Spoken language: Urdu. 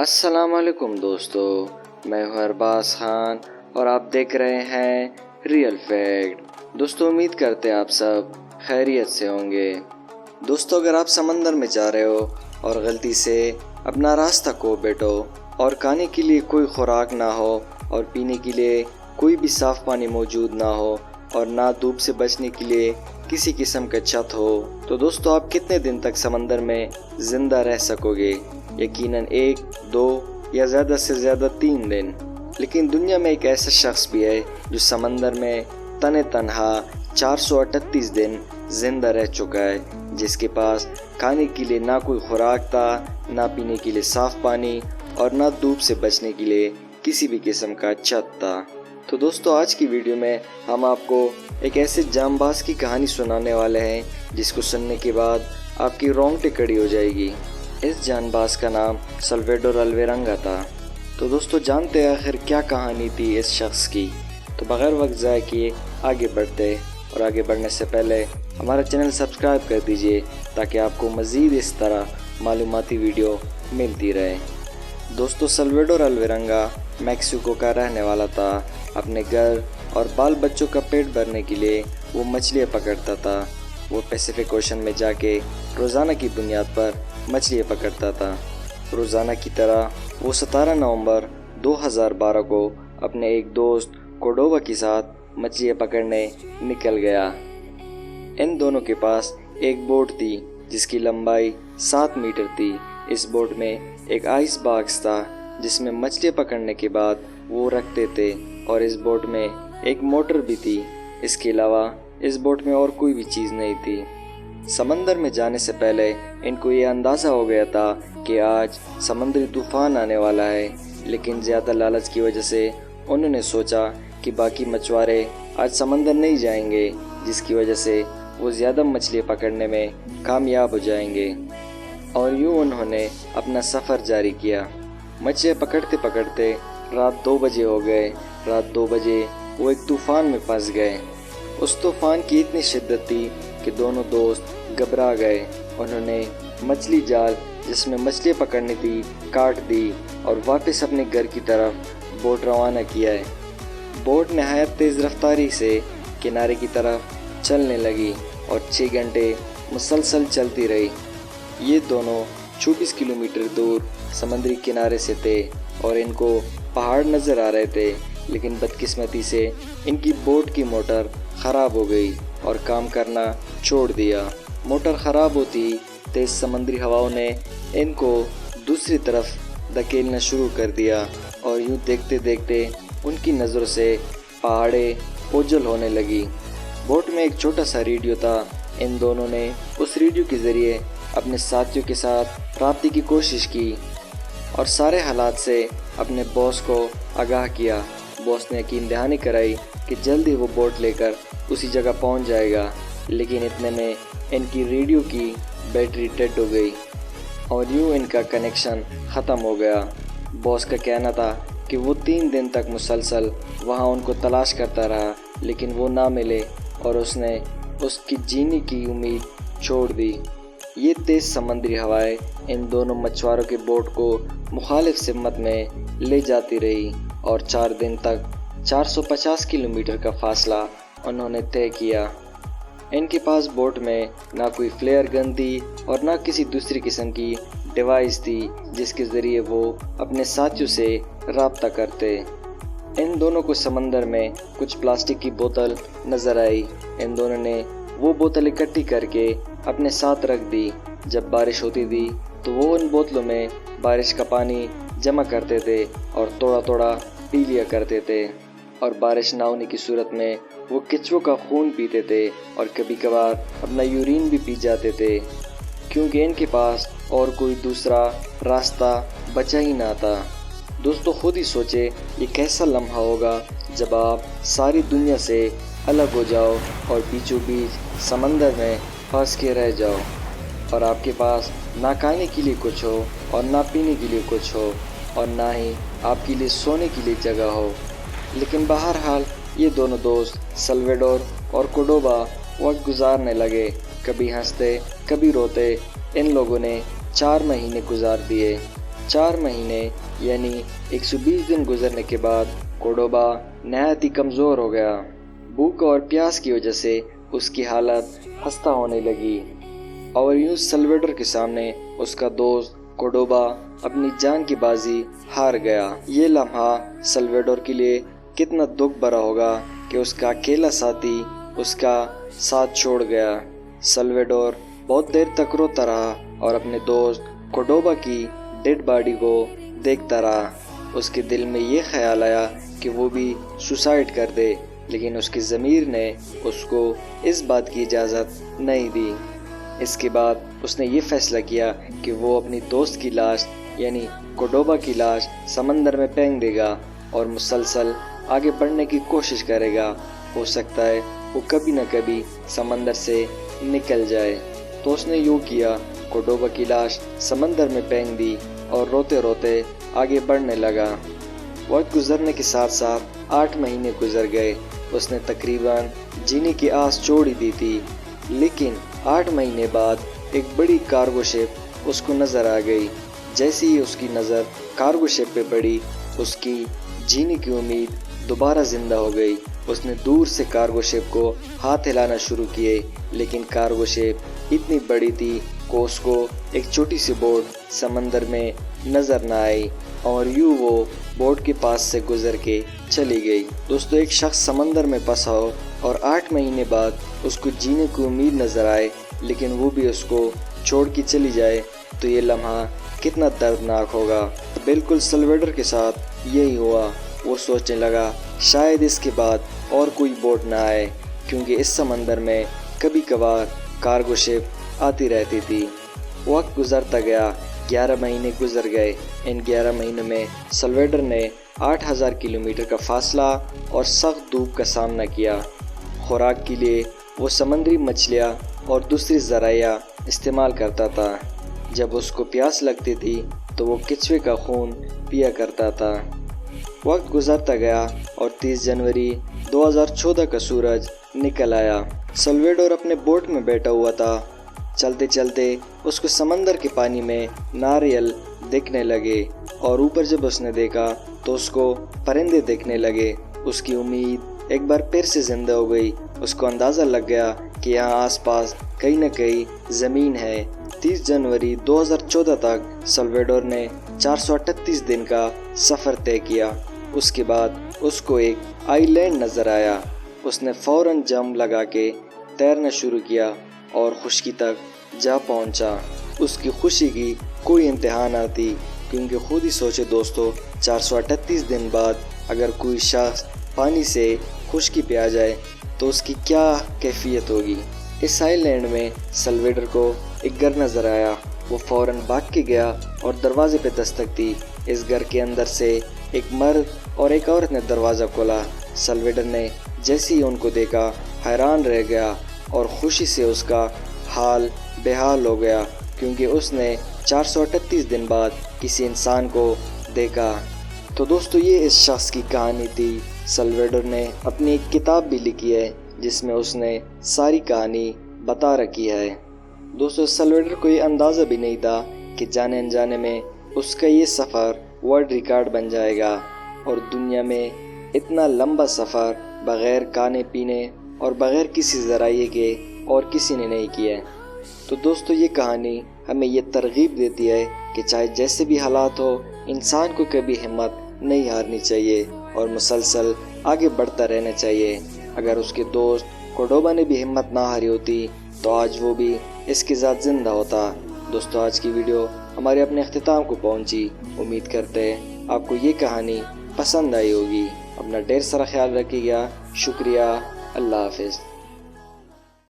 السلام علیکم دوستو، میں ہوں ارباز خان اور آپ دیکھ رہے ہیں ریئل فیکٹ۔ دوستو امید کرتے ہیں آپ سب خیریت سے ہوں گے۔ دوستو اگر آپ سمندر میں جا رہے ہو اور غلطی سے اپنا راستہ کھو بیٹھو اور کھانے کے لیے کوئی خوراک نہ ہو اور پینے کے لیے کوئی بھی صاف پانی موجود نہ ہو اور نہ دھوپ سے بچنے کے لیے کسی قسم کا چھت ہو تو دوستو آپ کتنے دن تک سمندر میں زندہ رہ سکو گے؟ یقیناً 1، 2 یا زیادہ سے زیادہ 3 دن۔ لیکن دنیا میں ایک ایسا شخص بھی ہے جو سمندر میں تنہا 438 دن زندہ رہ چکا ہے، جس کے پاس کھانے کے لیے نہ کوئی خوراک تھا، نہ پینے کے لیے صاف پانی اور نہ دھوپ سے بچنے کے لیے کسی بھی قسم کا چھت تھا۔ تو دوستو آج کی ویڈیو میں ہم آپ کو ایک ایسے جانباز کی کہانی سنانے والے ہیں جس کو سننے کے بعد آپ کی رونگٹے کھڑی ہو جائے گی۔ اس جانباز کا نام سلویڈور الویرنگا تھا۔ تو دوستو جانتے ہیں آخر کیا کہانی تھی اس شخص کی؟ تو بغیر وقت ضائع کیے آگے بڑھتے، اور آگے بڑھنے سے پہلے ہمارا چینل سبسکرائب کر دیجئے تاکہ آپ کو مزید اس طرح معلوماتی ویڈیو ملتی رہے۔ دوستو سلویڈور الویرنگا میکسیکو کا رہنے والا تھا۔ اپنے گھر اور بال بچوں کا پیٹ بھرنے کے لیے وہ مچھلیاں پکڑتا تھا۔ وہ پیسیفک اوشن میں جا کے روزانہ کی بنیاد پر مچھلیاں پکڑتا تھا۔ روزانہ کی طرح وہ 17 نومبر 2012 کو اپنے ایک دوست کوڈووا کے ساتھ مچھلیاں پکڑنے نکل گیا۔ ان دونوں کے پاس ایک بوٹ تھی جس کی لمبائی 7 میٹر تھی۔ اس بوٹ میں ایک آئس باکس تھا جس میں مچھلیاں پکڑنے کے بعد وہ رکھتے تھے، اور اس بوٹ میں ایک موٹر بھی تھی۔ اس کے علاوہ اس بوٹ میں اور کوئی بھی چیز نہیں تھی۔ سمندر میں جانے سے پہلے ان کو یہ اندازہ ہو گیا تھا کہ آج سمندری طوفان آنے والا ہے، لیکن زیادہ لالچ کی وجہ سے انہوں نے سوچا کہ باقی مچھوارے آج سمندر نہیں جائیں گے، جس کی وجہ سے وہ زیادہ مچھلیاں پکڑنے میں کامیاب ہو جائیں گے، اور یوں انہوں نے اپنا سفر جاری کیا۔ مچھلیاں پکڑتے پکڑتے رات 2 بجے ہو گئے۔ رات 2 بجے وہ ایک طوفان میں پھنس گئے۔ اس طوفان کی اتنی شدت تھی کہ دونوں دوست گھبرا گئے۔ انہوں نے مچھلی جال جس میں مچھلیاں پکڑنی تھی کاٹ دی اور واپس اپنے گھر کی طرف بوٹ روانہ کیا ہے۔ بوٹ نہایت تیز رفتاری سے کنارے کی طرف چلنے لگی اور 6 گھنٹے مسلسل چلتی رہی۔ یہ دونوں 24 کلومیٹر دور سمندری کنارے سے تھے اور ان کو پہاڑ نظر آ رہے تھے، لیکن بدقسمتی سے ان کی بوٹ کی موٹر خراب ہو گئی اور کام کرنا چھوڑ دیا۔ موٹر خراب ہوتی تیز سمندری ہواؤں نے ان کو دوسری طرف دھکیلنا شروع کر دیا، اور یوں دیکھتے دیکھتے ان کی نظروں سے پہاڑیں اوجھل ہونے لگی۔ بوٹ میں ایک چھوٹا سا ریڈیو تھا۔ ان دونوں نے اس ریڈیو کے ذریعے اپنے ساتھیوں کے ساتھ رابطے کی کوشش کی اور سارے حالات سے اپنے باس کو آگاہ کیا۔ باس نے یقین دہانی کرائی کہ جلد ہی وہ بوٹ لے کر اسی جگہ پہنچ جائے گا، لیکن اتنے میں ان کی ریڈیو کی بیٹری ڈیڈ ہو گئی اور یوں ان کا کنیکشن ختم ہو گیا۔ باس کا کہنا تھا کہ وہ 3 دن تک مسلسل وہاں ان کو تلاش کرتا رہا، لیکن وہ نہ ملے اور اس نے اس کی جینے کی امید چھوڑ دی۔ یہ تیز سمندری ہوائیں ان دونوں مچھواروں کے بوٹ کو مخالف سمت میں لے جاتی رہی، اور 4 دن تک 450 کلومیٹر کا فاصلہ انہوں نے طے کیا۔ ان کے پاس بوٹ میں نہ کوئی فلیئر گن تھی اور نہ کسی دوسری قسم کی ڈیوائس تھی جس کے ذریعے وہ اپنے ساتھیوں سے رابطہ کرتے۔ ان دونوں کو سمندر میں کچھ پلاسٹک کی بوتل نظر آئی۔ ان دونوں نے وہ بوتل اکٹھی کر کے اپنے ساتھ رکھ دی۔ جب بارش ہوتی تھی تو وہ ان بوتلوں میں بارش کا پانی جمع کرتے تھے اور تھوڑا تھوڑا پی لیا کرتے تھے، اور بارش نہ ہونے کی صورت میں وہ کچھووں کا خون پیتے تھے اور کبھی کبھار اپنا یورین بھی پی جاتے تھے، کیونکہ ان کے پاس اور کوئی دوسرا راستہ بچا ہی نہ تھا۔ دوستو خود ہی سوچے یہ کیسا لمحہ ہوگا جب آپ ساری دنیا سے الگ ہو جاؤ اور بیچوں بیچ سمندر میں پھنس کے رہ جاؤ، اور آپ کے پاس نہ کھانے کے لیے کچھ ہو اور نہ پینے کے لیے کچھ ہو اور نہ ہی آپ کے لیے سونے کے لیے جگہ ہو۔ لیکن بہرحال یہ دونوں دوست سلویڈور اور کوڈووا وقت گزارنے لگے، کبھی ہنستے کبھی روتے۔ ان لوگوں نے 4 مہینے گزار دیے۔ 4 مہینے یعنی 120 دن گزرنے کے بعد کورڈوبا نہایت ہی کمزور ہو گیا۔ بھوک اور پیاس کی وجہ سے اس کی حالت خستہ ہونے لگی اور یوں سلویڈور کے سامنے اس کا دوست کورڈوبا اپنی جان کی بازی ہار گیا۔ یہ لمحہ سلویڈور کے لیے کتنا دکھ بھرا ہوگا کہ اس کا اکیلا ساتھی اس کا ساتھ چھوڑ گیا۔ سلویڈور بہت دیر تک روتا رہا اور اپنے دوست کورڈوبا کی ڈیڈ باڈی کو دیکھتا رہا۔ اس کے دل میں یہ خیال آیا کہ وہ بھی سوسائڈ کر دے، لیکن اس کی ضمیر نے اس کو اس بات کی اجازت نہیں دی۔ اس کے بعد اس نے یہ فیصلہ کیا کہ وہ اپنی دوست کی لاش یعنی کورڈوبا کی لاش سمندر میں پھینک دے گا اور مسلسل آگے بڑھنے کی کوشش کرے گا۔ ہو سکتا ہے وہ کبھی نہ کبھی سمندر سے نکل جائے۔ تو اس نے یوں کیا، کورڈوبا کی لاش سمندر میں پھینک دی اور روتے روتے آگے بڑھنے لگا۔ وقت گزرنے کے ساتھ ساتھ 8 مہینے گزر گئے۔ اس نے تقریباً جینے کی آس چھوڑ ہی دی تھی، لیکن 8 مہینے بعد ایک بڑی کارگو شپ اس کو نظر آ گئی۔ جیسے ہی اس کی نظر کارگو شپ پہ پڑی، اس کی جینے کی امید دوبارہ زندہ ہو گئی۔ اس نے دور سے کارگو شپ کو ہاتھ ہلانا شروع کیے، لیکن کارگو شپ اتنی بڑی تھی کہ اس کو ایک چھوٹی سی بوٹ سمندر میں نظر نہ آئی اور یوں وہ بوٹ کے پاس سے گزر کے چلی گئی۔ دوستو، ایک شخص سمندر میں پھنسا ہو اور 8 مہینے بعد اس کو جینے کی امید نظر آئے، لیکن وہ بھی اس کو چھوڑ کے چلی جائے، تو یہ لمحہ کتنا دردناک ہوگا۔ بالکل سلویڈور کے ساتھ یہی ہوا۔ وہ سوچنے لگا شاید اس کے بعد اور کوئی بوٹ نہ آئے، کیونکہ اس سمندر میں کبھی کبھار کارگو شپ آتی رہتی تھی۔ وقت گزرتا گیا، 11 مہینے گزر گئے۔ ان 11 مہینوں میں سلویڈور نے 8000 کلومیٹر کا فاصلہ اور سخت دھوپ کا سامنا کیا۔ خوراک کے لیے وہ سمندری مچھلیاں اور دوسری ذرائع استعمال کرتا تھا۔ جب اس کو پیاس لگتی تھی تو وہ کچھوے کا خون پیا کرتا تھا۔ وقت گزرتا گیا اور 30 جنوری 2014 کا سورج نکل آیا۔ سلویڈور اپنے بوٹ میں بیٹھا ہوا تھا۔ چلتے چلتے اس کو سمندر کے پانی میں ناریل دیکھنے لگے اور اوپر جب اس نے دیکھا تو اس کو پرندے دیکھنے لگے۔ اس کی امید ایک بار پھر سے زندہ ہو گئی۔ اس کو اندازہ لگ گیا کہ یہاں آس پاس کہیں نہ کہیں زمین ہے۔ 30 جنوری 2014 تک سلویڈور نے 438 دن کا سفر طے کیا۔ اس کے بعد اس کو ایک آئی لینڈ نظر آیا۔ اس نے فوراً جمپ لگا کے تیرنا شروع کیا اور خشکی تک جا پہنچا۔ اس کی خوشی کی کوئی انتہا نہ تھی، کیونکہ خود ہی سوچے دوستو، 438 دن بعد اگر کوئی شخص پانی سے خشکی پہ آ جائے تو اس کی کیا کیفیت ہوگی۔ اس آئی لینڈ میں سلویڈور کو ایک گھر نظر آیا۔ وہ فوراً بھاگ کے گیا اور دروازے پہ دستک دی۔ اس گھر کے اندر سے ایک مرد اور ایک عورت نے دروازہ کھولا۔ سلویڈور نے جیسے ہی ان کو دیکھا حیران رہ گیا اور خوشی سے اس کا حال بے حال ہو گیا، کیونکہ اس نے 438 دن بعد کسی انسان کو دیکھا۔ تو دوستو، یہ اس شخص کی کہانی تھی۔ سلویڈور نے اپنی ایک کتاب بھی لکھی ہے جس میں اس نے ساری کہانی بتا رکھی ہے۔ دوستو، سلویڈور کو یہ اندازہ بھی نہیں تھا کہ جانے انجانے میں اس کا یہ سفر ورلڈ ریکارڈ بن جائے گا، اور دنیا میں اتنا لمبا سفر بغیر کھانے پینے اور بغیر کسی ذرائع کے اور کسی نے نہیں کیا ہے۔ تو دوستو، یہ کہانی ہمیں یہ ترغیب دیتی ہے کہ چاہے جیسے بھی حالات ہو، انسان کو کبھی ہمت نہیں ہارنی چاہیے اور مسلسل آگے بڑھتا رہنا چاہیے۔ اگر اس کے دوست کورڈوبا نے بھی ہمت نہ ہاری ہوتی تو آج وہ بھی اس کے ساتھ زندہ ہوتا۔ دوستو، آج کی ویڈیو ہمارے اپنے اختتام کو پہنچی۔ امید کرتے ہیں آپ کو یہ کہانی پسند آئی ہوگی۔ اپنا ڈھیر سارا خیال رکھیے گا۔ شکریہ۔ اللہ حافظ۔